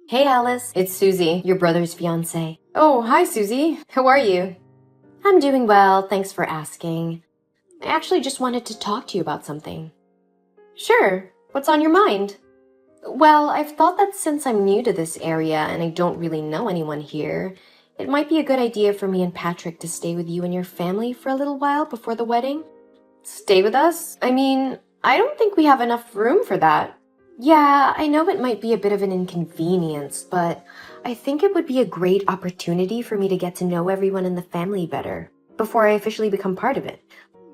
Hey Alice, it's Susie, your brother's fiance. Oh, hi Susie. How are you? I'm doing well, thanks for asking. I actually just wanted to talk to you about something. Sure, what's on your mind? Well, I've thought that since I'm new to this area and I don't really know anyone here, it might be a good idea for me and Patrick to stay with you and your family for a little while before the wedding. Stay with us? I mean, I don't think we have enough room for that. Yeah, I know it might be a bit of an inconvenience, but I think it would be a great opportunity for me to get to know everyone in the family better before I officially become part of it.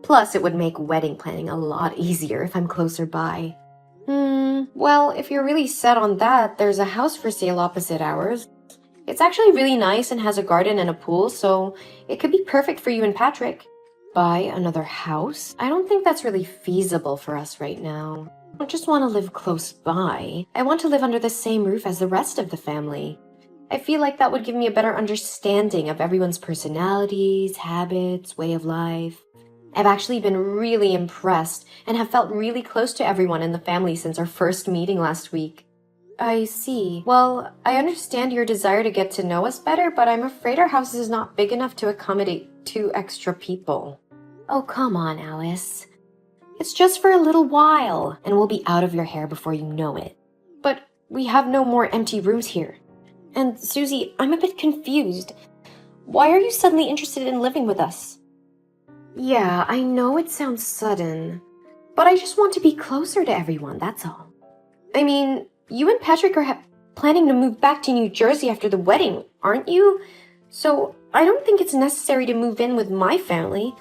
Plus, it would make wedding planning a lot easier if I'm closer by. Well, if you're really set on that, there's a house for sale opposite ours. It's actually really nice and has a garden and a pool, so it could be perfect for you and Patrick. Buy another house? I don't think that's really feasible for us right now. I don't just want to live close by. I want to live under the same roof as the rest of the family. I feel like that would give me a better understanding of everyone's personalities, habits, way of life. I've actually been really impressed and have felt really close to everyone in the family since our first meeting last week. I see. Well, I understand your desire to get to know us better, but I'm afraid our house is not big enough to accommodate 2 extra people. Oh, come on, Alice. It's just for a little while, and we'll be out of your hair before you know it. But we have no more empty rooms here. And Susie, I'm a bit confused. Why are you suddenly interested in living with us? Yeah, I know it sounds sudden, but I just want to be closer to everyone, that's all. I mean, you and Patrick are planning to move back to New Jersey after the wedding, aren't you? So I don't think it's necessary to move in with my family.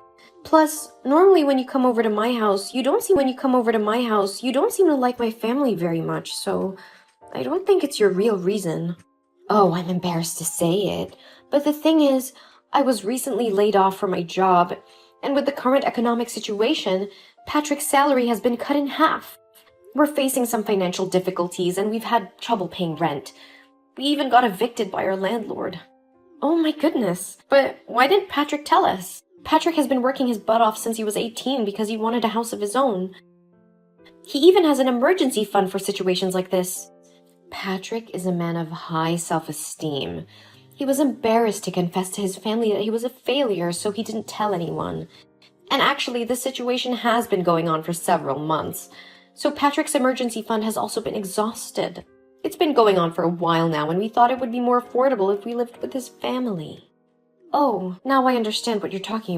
Plus, normally when you come over to my house, you don't seem to like my family very much, so I don't think it's your real reason. Oh, I'm embarrassed to say it, but the thing is, I was recently laid off from my job, and with the current economic situation, Patrick's salary has been cut in half. We're facing some financial difficulties, and we've had trouble paying rent. We even got evicted by our landlord. Oh my goodness, but why didn't Patrick tell us? Patrick has been working his butt off since he was 18 because he wanted a house of his own. He even has an emergency fund for situations like this. Patrick is a man of high self-esteem. He was embarrassed to confess to his family that he was a failure, so he didn't tell anyone. And actually, this situation has been going on for several months, so Patrick's emergency fund has also been exhausted. It's been going on for a while now, and we thought it would be more affordable if we lived with his family. Oh, now I understand what you're talking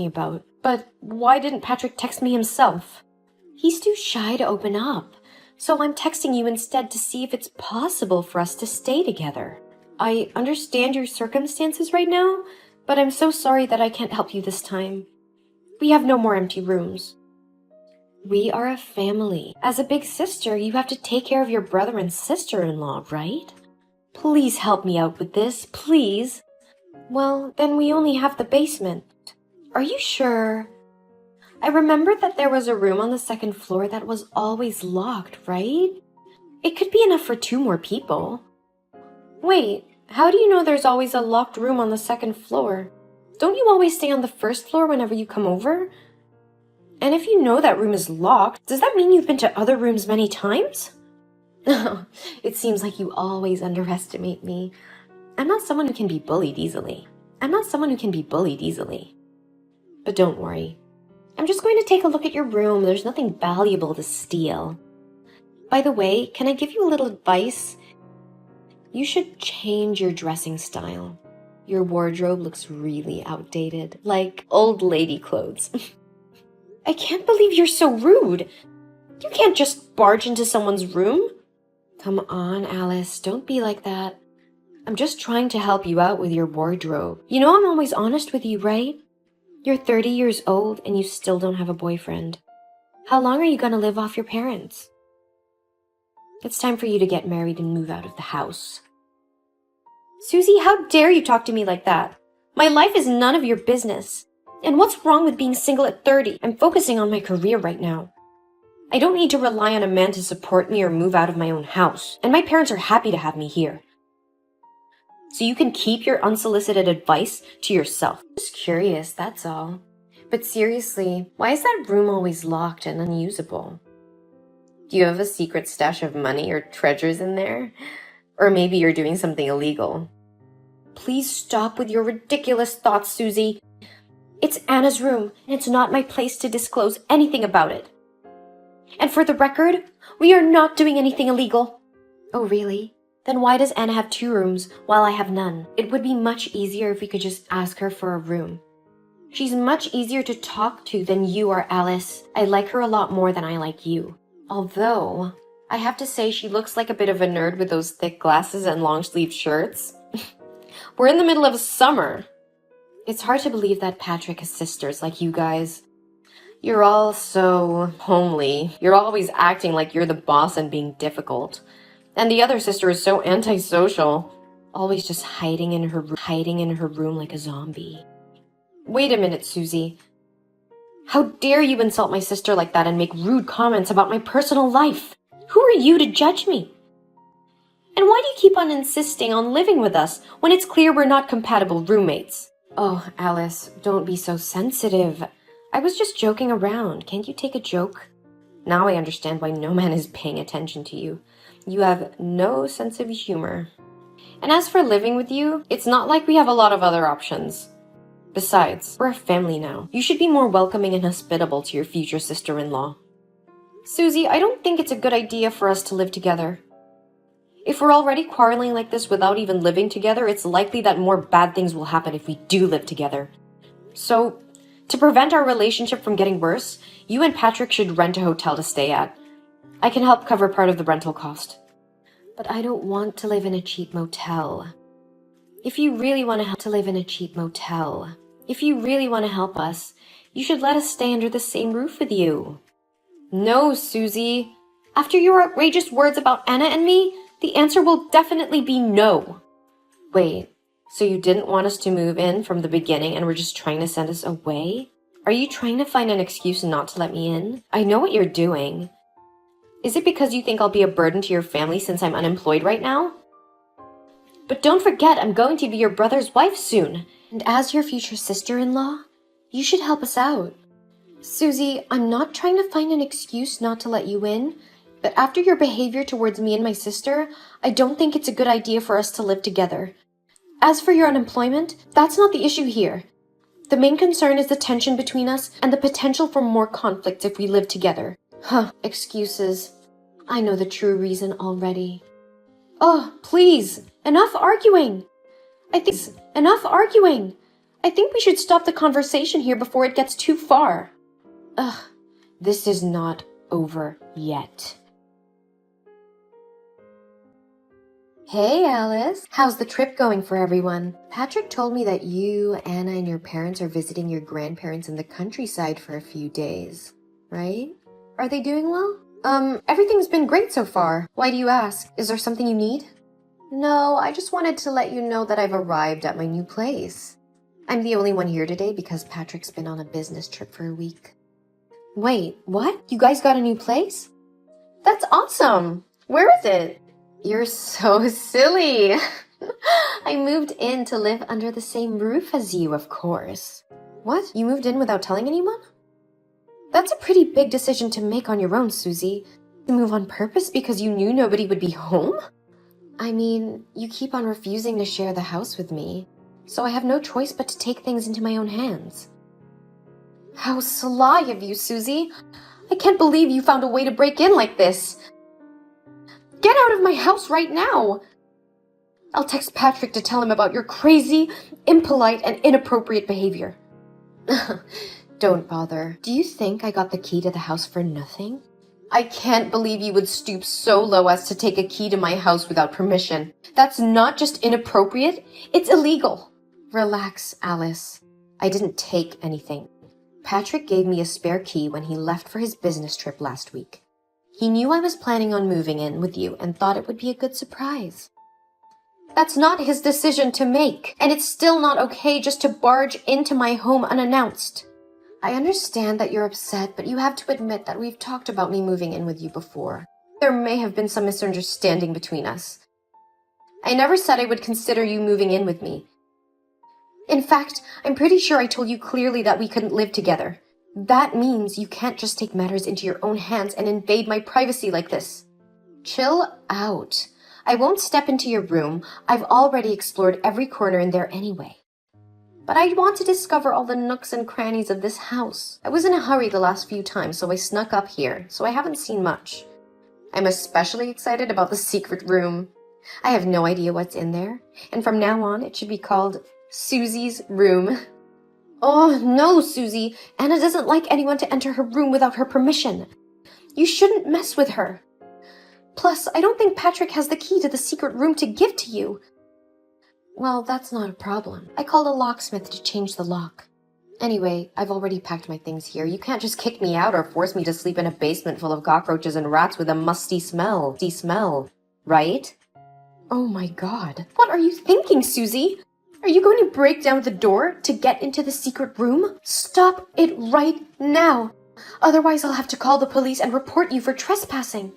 about. But why didn't Patrick text me himself? He's too shy to open up. So I'm texting you instead to see if it's possible for us to stay together. I understand your circumstances right now, but I'm so sorry that I can't help you this time. We have no more empty rooms. We are a family. As a big sister, you have to take care of your brother and sister-in-law, right? Please help me out with this, please. Well, then we only have the basement. Are you sure? I remember that there was a room on the 2nd floor that was always locked, right? It could be enough for 2 more people. Wait, how do you know there's always a locked room on the 2nd floor? Don't you always stay on the 1st floor whenever you come over? And if you know that room is locked, does that mean you've been to other rooms many times? It seems like you always underestimate me. I'm not someone who can be bullied easily. But don't worry. I'm just going to take a look at your room. There's nothing valuable to steal. By the way, can I give you a little advice? You should change your dressing style. Your wardrobe looks really outdated, like old lady clothes. I can't believe you're so rude. You can't just barge into someone's room. Come on, Alice, don't be like that. I'm just trying to help you out with your wardrobe. You know I'm always honest with you, right? You're 30 years old and you still don't have a boyfriend. How long are you going to live off your parents? It's time for you to get married and move out of the house. Susie, how dare you talk to me like that? My life is none of your business. And what's wrong with being single at 30? I'm focusing on my career right now. I don't need to rely on a man to support me or move out of my own house. And my parents are happy to have me here. So you can keep your unsolicited advice to yourself. Just curious, that's all. But seriously, why is that room always locked and unusable? Do you have a secret stash of money or treasures in there? Or maybe you're doing something illegal. Please stop with your ridiculous thoughts, Susie. It's Anna's room, and it's not my place to disclose anything about it. And for the record, we are not doing anything illegal. Oh, really? Then why does Anna have 2 rooms while I have none? It would be much easier if we could just ask her for a room. She's much easier to talk to than you are, Alice. I like her a lot more than I like you. Although, I have to say she looks like a bit of a nerd with those thick glasses and long-sleeved shirts. We're in the middle of summer. It's hard to believe that Patrick has sisters like you guys. You're all so homely. You're always acting like you're the boss and being difficult. And the other sister is so antisocial. Always just hiding in her room like a zombie. Wait a minute, Susie. How dare you insult my sister like that and make rude comments about my personal life? Who are you to judge me? And why do you keep on insisting on living with us when it's clear we're not compatible roommates? Oh, Alice, don't be so sensitive. I was just joking around. Can't you take a joke? Now I understand why no man is paying attention to you. You have no sense of humor. And as for living with you, it's not like we have a lot of other options. Besides, we're a family now. You should be more welcoming and hospitable to your future sister-in-law. Susie, I don't think it's a good idea for us to live together. If we're already quarreling like this without even living together, it's likely that more bad things will happen if we do live together. So, to prevent our relationship from getting worse, you and Patrick should rent a hotel to stay at. I can help cover part of the rental cost. But I don't want to live in a cheap motel. If you really want to help us, you should let us stay under the same roof with you. No, Susie. After your outrageous words about Anna and me, the answer will definitely be no. Wait, so you didn't want us to move in from the beginning and were just trying to send us away? Are you trying to find an excuse not to let me in? I know what you're doing. Is it because you think I'll be a burden to your family since I'm unemployed right now? But don't forget, I'm going to be your brother's wife soon. And as your future sister-in-law, you should help us out. Susie, I'm not trying to find an excuse not to let you in, but after your behavior towards me and my sister, I don't think it's a good idea for us to live together. As for your unemployment, that's not the issue here. The main concern is the tension between us and the potential for more conflict if we live together. Excuses. I know the true reason already. Oh, please, enough arguing. I think we should stop the conversation here before it gets too far. This is not over yet. Hey, Alice. How's the trip going for everyone? Patrick told me that you, Anna, and your parents are visiting your grandparents in the countryside for a few days, right? Are they doing well? Everything's been great so far. Why do you ask? Is there something you need? No, I just wanted to let you know that I've arrived at my new place. I'm the only one here today because Patrick's been on a business trip for a week. Wait, what? You guys got a new place? That's awesome! Where is it? You're so silly! I moved in to live under the same roof as you, of course. What? You moved in without telling anyone? That's a pretty big decision to make on your own, Susie. You move on purpose because you knew nobody would be home? I mean, you keep on refusing to share the house with me, so I have no choice but to take things into my own hands. How sly of you, Susie! I can't believe you found a way to break in like this! Get out of my house right now! I'll text Patrick to tell him about your crazy, impolite, and inappropriate behavior. Don't bother. Do you think I got the key to the house for nothing? I can't believe you would stoop so low as to take a key to my house without permission. That's not just inappropriate, it's illegal. Relax, Alice. I didn't take anything. Patrick gave me a spare key when he left for his business trip last week. He knew I was planning on moving in with you and thought it would be a good surprise. That's not his decision to make, and it's still not okay just to barge into my home unannounced. I understand that you're upset, but you have to admit that we've talked about me moving in with you before. There may have been some misunderstanding between us. I never said I would consider you moving in with me. In fact, I'm pretty sure I told you clearly that we couldn't live together. That means you can't just take matters into your own hands and invade my privacy like this. Chill out. I won't step into your room. I've already explored every corner in there anyway. But I want to discover all the nooks and crannies of this house. I was in a hurry the last few times, so I snuck up here, so I haven't seen much. I'm especially excited about the secret room. I have no idea what's in there, and from now on it should be called Susie's room. Oh, no, Susie. Anna doesn't like anyone to enter her room without her permission. You shouldn't mess with her. Plus, I don't think Patrick has the key to the secret room to give to you. Well, that's not a problem. I called a locksmith to change the lock. Anyway, I've already packed my things here. You can't just kick me out or force me to sleep in a basement full of cockroaches and rats with a musty smell. Right? Oh my god. What are you thinking, Susie? Are you going to break down the door to get into the secret room? Stop it right now. Otherwise, I'll have to call the police and report you for trespassing.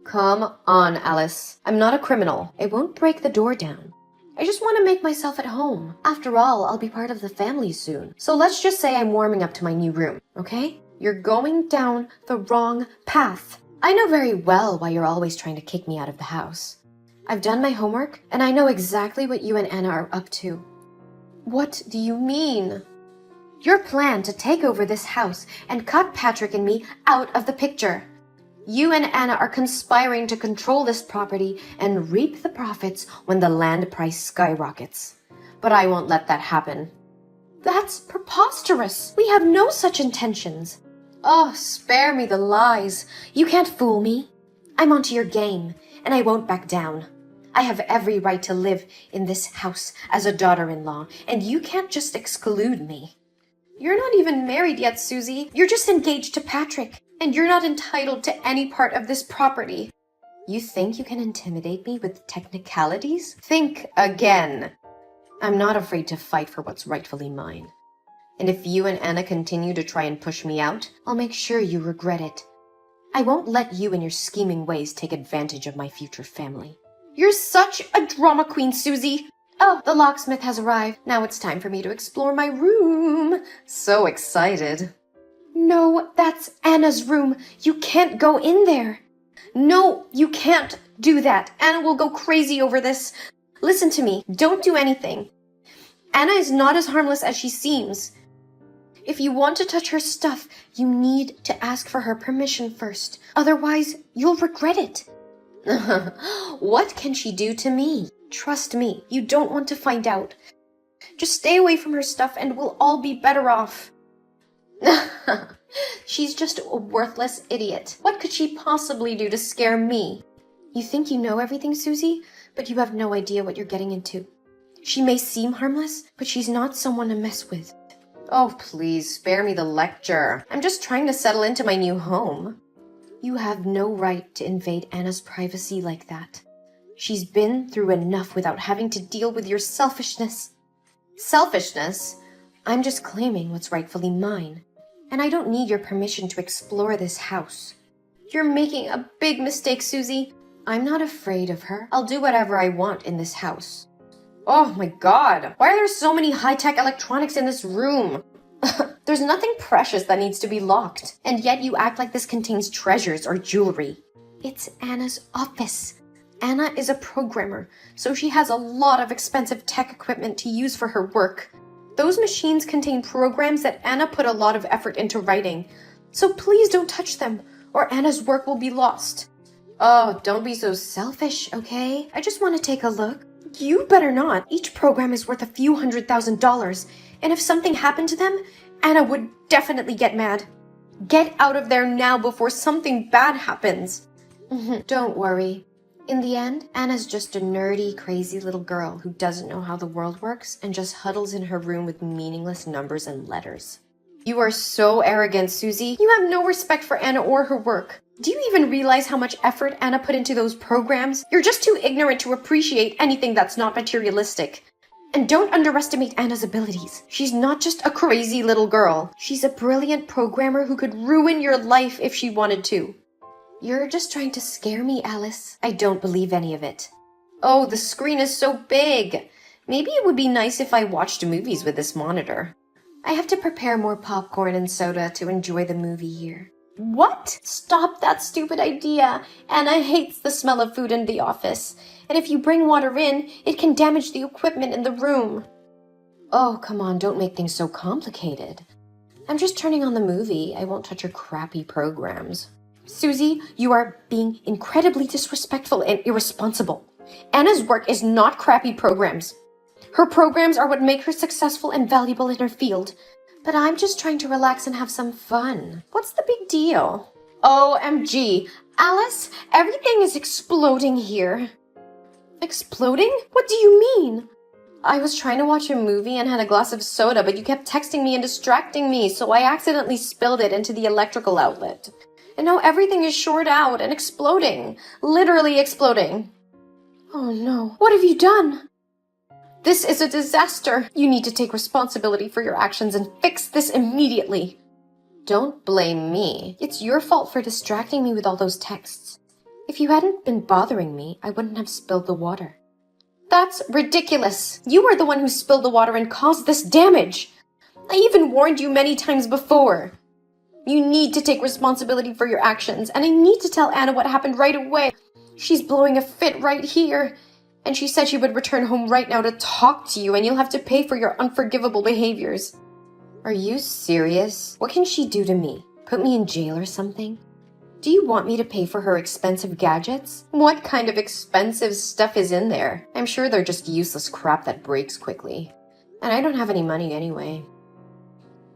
Come on, Alice. I'm not a criminal. I won't break the door down. I just want to make myself at home. After all, I'll be part of the family soon. So let's just say I'm warming up to my new room, okay? You're going down the wrong path. I know very well why you're always trying to kick me out of the house. I've done my homework, and I know exactly what you and Anna are up to. What do you mean? Your plan to take over this house and cut Patrick and me out of the picture. You and Anna are conspiring to control this property and reap the profits when the land price skyrockets. But I won't let that happen. That's preposterous. We have no such intentions. Oh, spare me the lies. You can't fool me. I'm onto your game, and I won't back down. I have every right to live in this house as a daughter-in-law, and you can't just exclude me. You're not even married yet, Susie. You're just engaged to Patrick. And you're not entitled to any part of this property. You think you can intimidate me with technicalities? Think again. I'm not afraid to fight for what's rightfully mine. And if you and Anna continue to try and push me out, I'll make sure you regret it. I won't let you and your scheming ways take advantage of my future family. You're such a drama queen, Susie. Oh, the locksmith has arrived. Now it's time for me to explore my room. So excited. No, that's Anna's room. You can't go in there. No, you can't do that. Anna will go crazy over this. Listen to me. Don't do anything. Anna is not as harmless as she seems. If you want to touch her stuff, you need to ask for her permission first. Otherwise, you'll regret it. What can she do to me? Trust me, you don't want to find out. Just stay away from her stuff and we'll all be better off. She's just a worthless idiot. What could she possibly do to scare me? You think you know everything, Susie, but you have no idea what you're getting into. She may seem harmless, but she's not someone to mess with. Oh, please, spare me the lecture. I'm just trying to settle into my new home. You have no right to invade Anna's privacy like that. She's been through enough without having to deal with your selfishness. Selfishness? I'm just claiming what's rightfully mine. And I don't need your permission to explore this house. You're making a big mistake, Susie. I'm not afraid of her. I'll do whatever I want in this house. Oh my god, why are there so many high-tech electronics in this room? There's nothing precious that needs to be locked, and yet you act like this contains treasures or jewelry. It's Anna's office. Anna is a programmer, so she has a lot of expensive tech equipment to use for her work. Those machines contain programs that Anna put a lot of effort into writing, so please don't touch them, or Anna's work will be lost. Oh, don't be so selfish, okay? I just want to take a look. You better not. Each program is worth a few $100,000, and if something happened to them, Anna would definitely get mad. Get out of there now before something bad happens. Don't worry. In the end, Anna's just a nerdy, crazy little girl who doesn't know how the world works and just huddles in her room with meaningless numbers and letters. You are so arrogant, Susie. You have no respect for Anna or her work. Do you even realize how much effort Anna put into those programs? You're just too ignorant to appreciate anything that's not materialistic. And don't underestimate Anna's abilities. She's not just a crazy little girl. She's a brilliant programmer who could ruin your life if she wanted to. You're just trying to scare me, Alice. I don't believe any of it. Oh, the screen is so big. Maybe it would be nice if I watched movies with this monitor. I have to prepare more popcorn and soda to enjoy the movie here. What? Stop that stupid idea. Anna hates the smell of food in the office. And if you bring water in, it can damage the equipment in the room. Oh, come on, don't make things so complicated. I'm just turning on the movie. I won't touch your crappy programs. Susie, you are being incredibly disrespectful and irresponsible. Anna's work is not crappy programs. Her programs are what make her successful and valuable in her field. But I'm just trying to relax and have some fun. What's the big deal? OMG. Alice, everything is exploding here. Exploding? What do you mean? I was trying to watch a movie and had a glass of soda, but you kept texting me and distracting me, so I accidentally spilled it into the electrical outlet. And now everything is short out and exploding. Literally exploding. Oh no. What have you done? This is a disaster. You need to take responsibility for your actions and fix this immediately. Don't blame me. It's your fault for distracting me with all those texts. If you hadn't been bothering me, I wouldn't have spilled the water. That's ridiculous. You were the one who spilled the water and caused this damage. I even warned you many times before. You need to take responsibility for your actions, and I need to tell Anna what happened right away. She's blowing a fit right here. And she said she would return home right now to talk to you, and you'll have to pay for your unforgivable behaviors. Are you serious? What can she do to me? Put me in jail or something? Do you want me to pay for her expensive gadgets? What kind of expensive stuff is in there? I'm sure they're just useless crap that breaks quickly. And I don't have any money anyway.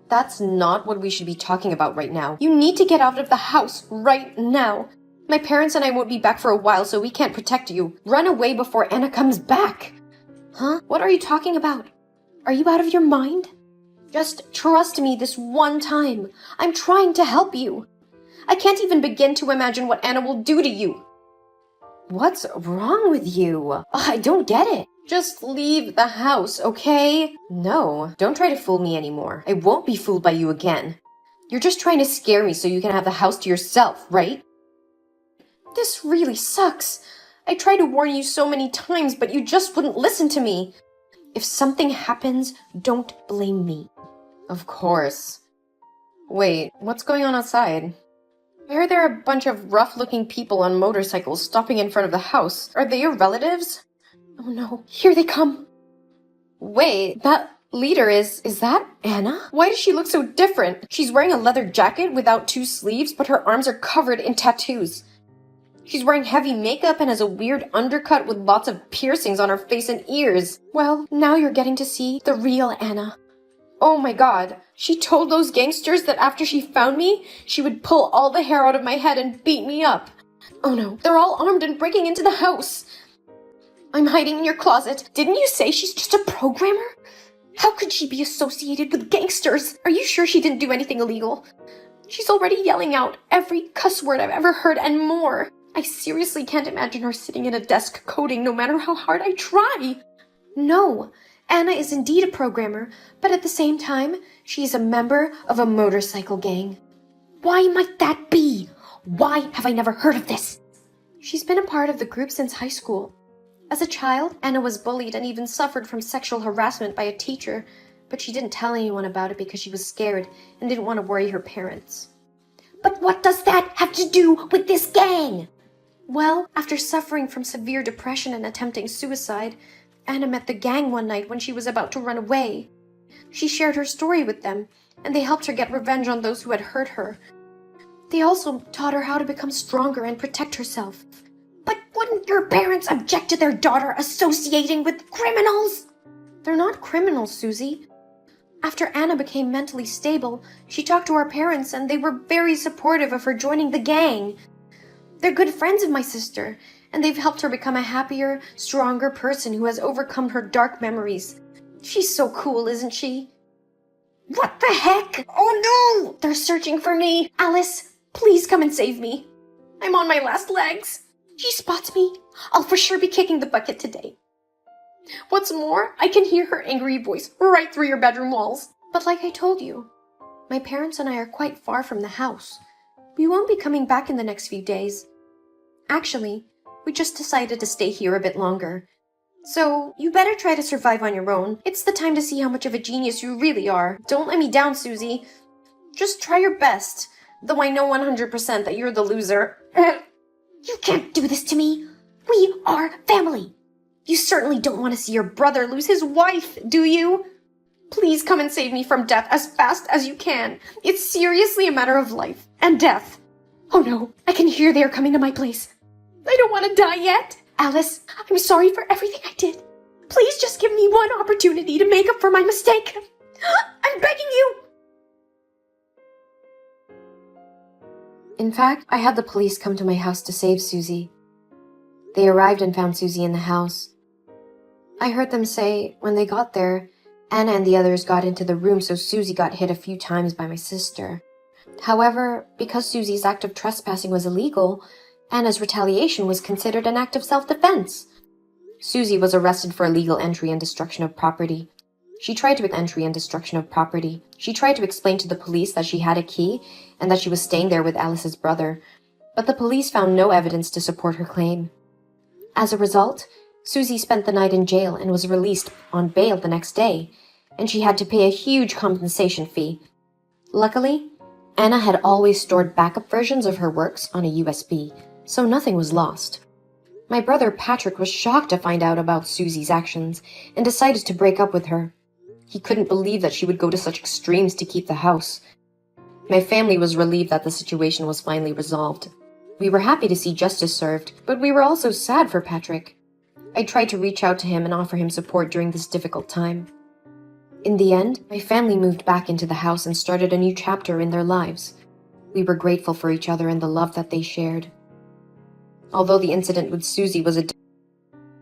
That's not what we should be talking about right now. You need to get out of the house right now. My parents and I won't be back for a while, so we can't protect you. Run away before Anna comes back. Huh? What are you talking about? Are you out of your mind? Just trust me this one time. I'm trying to help you. I can't even begin to imagine what Anna will do to you. What's wrong with you? I don't get it. Just leave the house, okay? No, don't try to fool me anymore. I won't be fooled by you again. You're just trying to scare me so you can have the house to yourself, right? This really sucks. I tried to warn you so many times, but you just wouldn't listen to me. If something happens, don't blame me. Of course. Wait, what's going on outside? I heard there are a bunch of rough-looking people on motorcycles stopping in front of the house. Are they your relatives? Oh no, here they come. Wait, that leader is that Anna? Why does she look so different? She's wearing a leather jacket without 2 sleeves, but her arms are covered in tattoos. She's wearing heavy makeup and has a weird undercut with lots of piercings on her face and ears. Well, now you're getting to see the real Anna. Oh my god, she told those gangsters that after she found me, she would pull all the hair out of my head and beat me up. Oh no, they're all armed and breaking into the house. I'm hiding in your closet. Didn't you say she's just a programmer? How could she be associated with gangsters? Are you sure she didn't do anything illegal? She's already yelling out every cuss word I've ever heard and more. I seriously can't imagine her sitting at a desk coding no matter how hard I try. No, Anna is indeed a programmer, but at the same time, she's a member of a motorcycle gang. Why might that be? Why have I never heard of this? She's been a part of the group since high school. As a child, Anna was bullied and even suffered from sexual harassment by a teacher, but she didn't tell anyone about it because she was scared and didn't want to worry her parents. But what does that have to do with this gang? Well, after suffering from severe depression and attempting suicide, Anna met the gang one night when she was about to run away. She shared her story with them, and they helped her get revenge on those who had hurt her. They also taught her how to become stronger and protect herself. But wouldn't your parents object to their daughter associating with criminals? They're not criminals, Susie. After Anna became mentally stable, she talked to her parents and they were very supportive of her joining the gang. They're good friends of my sister, and they've helped her become a happier, stronger person who has overcome her dark memories. She's so cool, isn't she? What the heck? Oh no! They're searching for me! Alice, please come and save me. I'm on my last legs. She spots me. I'll for sure be kicking the bucket today. What's more, I can hear her angry voice right through your bedroom walls. But like I told you, my parents and I are quite far from the house. We won't be coming back in the next few days. Actually, we just decided to stay here a bit longer. So, you better try to survive on your own. It's the time to see how much of a genius you really are. Don't let me down, Susie. Just try your best, though I know 100% that you're the loser. You can't do this to me. We are family. You certainly don't want to see your brother lose his wife, do you? Please come and save me from death as fast as you can. It's seriously a matter of life and death. Oh no, I can hear they are coming to my place. I don't want to die yet. Alice, I'm sorry for everything I did. Please just give me one opportunity to make up for my mistake. I'm begging you. In fact, I had the police come to my house to save Susie. They arrived and found Susie in the house. I heard them say, when they got there, Anna and the others got into the room, so Susie got hit a few times by my sister. However, because Susie's act of trespassing was illegal, Anna's retaliation was considered an act of self-defense. Susie was arrested for illegal entry and destruction of property. She tried to explain to the police that she had a key and that she was staying there with Alice's brother, but the police found no evidence to support her claim. As a result, Susie spent the night in jail and was released on bail the next day, and she had to pay a huge compensation fee. Luckily, Anna had always stored backup versions of her works on a USB, so nothing was lost. My brother Patrick was shocked to find out about Susie's actions and decided to break up with her. He couldn't believe that she would go to such extremes to keep the house. My family was relieved that the situation was finally resolved. We were happy to see justice served, but we were also sad for Patrick. I tried to reach out to him and offer him support during this difficult time. In the end, my family moved back into the house and started a new chapter in their lives. We were grateful for each other and the love that they shared. Although the incident with Susie was a